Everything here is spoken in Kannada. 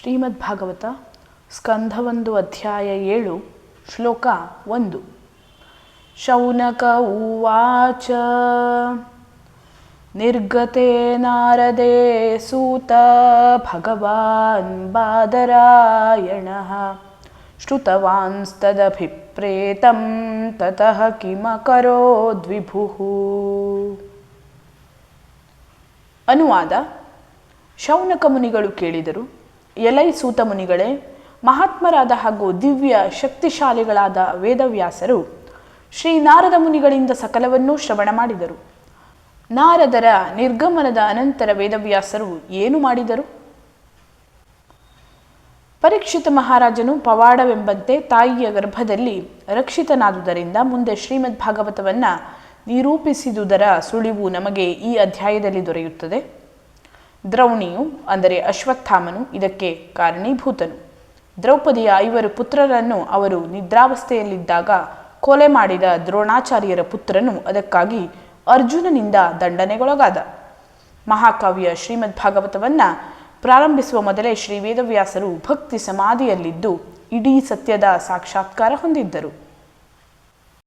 ಶ್ರೀಮದ್ ಭಾಗವತ ಸ್ಕಂಧ 1 ಅಧ್ಯಾಯ 7 ಶ್ಲೋಕ 1. ಶೌನಕ ಉವಾಚ ನಿರ್ಗತೆ ನಾರದೆ ಸೂತ ಭಗವಾನ್ ಬಾದರಾಯಣಃ ಶ್ರುತವಾಂಸ್ತದಭಿಪ್ರೇತಂ ತತಃ ಕಿಮಕರೋದ್ವಿಭುಃ. ಅನುವಾದ. ಶೌನಕ ಮುನಿಗಳು ಕೇಳಿದರು, ಎಲೈ ಸೂತ ಮುನಿಗಳೇ, ಮಹಾತ್ಮರಾದ ಹಾಗೂ ದಿವ್ಯ ಶಕ್ತಿಶಾಲಿಗಳಾದ ವೇದವ್ಯಾಸರು ಶ್ರೀ ನಾರದ ಮುನಿಗಳಿಂದ ಸಕಲವನ್ನೂ ಶ್ರವಣ ಮಾಡಿದರು. ನಾರದರ ನಿರ್ಗಮನದ ಅನಂತರ ವೇದವ್ಯಾಸರು ಏನು ಮಾಡಿದರು? ಪರೀಕ್ಷಿತ ಮಹಾರಾಜನು ಪವಾಡವೆಂಬಂತೆ ತಾಯಿಯ ಗರ್ಭದಲ್ಲಿ ರಕ್ಷಿತನಾದುದರಿಂದ ಮುಂದೆ ಶ್ರೀಮದ್ ಭಾಗವತವನ್ನು ನಿರೂಪಿಸಿದುದರ ಸುಳಿವು ನಮಗೆ ಈ ಅಧ್ಯಾಯದಲ್ಲಿ ದೊರೆಯುತ್ತದೆ. ದ್ರೌಣಿಯು ಅಂದರೆ ಅಶ್ವತ್ಥಾಮನು ಇದಕ್ಕೆ ಕಾರಣೀಭೂತನು. ದ್ರೌಪದಿಯ 5 ಪುತ್ರರನ್ನು ಅವರು ನಿದ್ರಾವಸ್ಥೆಯಲ್ಲಿದ್ದಾಗ ಕೊಲೆ ಮಾಡಿದ ದ್ರೋಣಾಚಾರ್ಯರ ಪುತ್ರನು ಅದಕ್ಕಾಗಿ ಅರ್ಜುನನಿಂದ ದಂಡನೆಗೊಳಗಾದ. ಮಹಾಕಾವ್ಯ ಶ್ರೀಮದ್ ಭಾಗವತವನ್ನು ಪ್ರಾರಂಭಿಸುವ ಮೊದಲೇ ಶ್ರೀ ವೇದವ್ಯಾಸರು ಭಕ್ತಿ ಸಮಾಧಿಯಲ್ಲಿದ್ದು ಇಡೀ ಸತ್ಯದ ಸಾಕ್ಷಾತ್ಕಾರ ಹೊಂದಿದ್ದರು.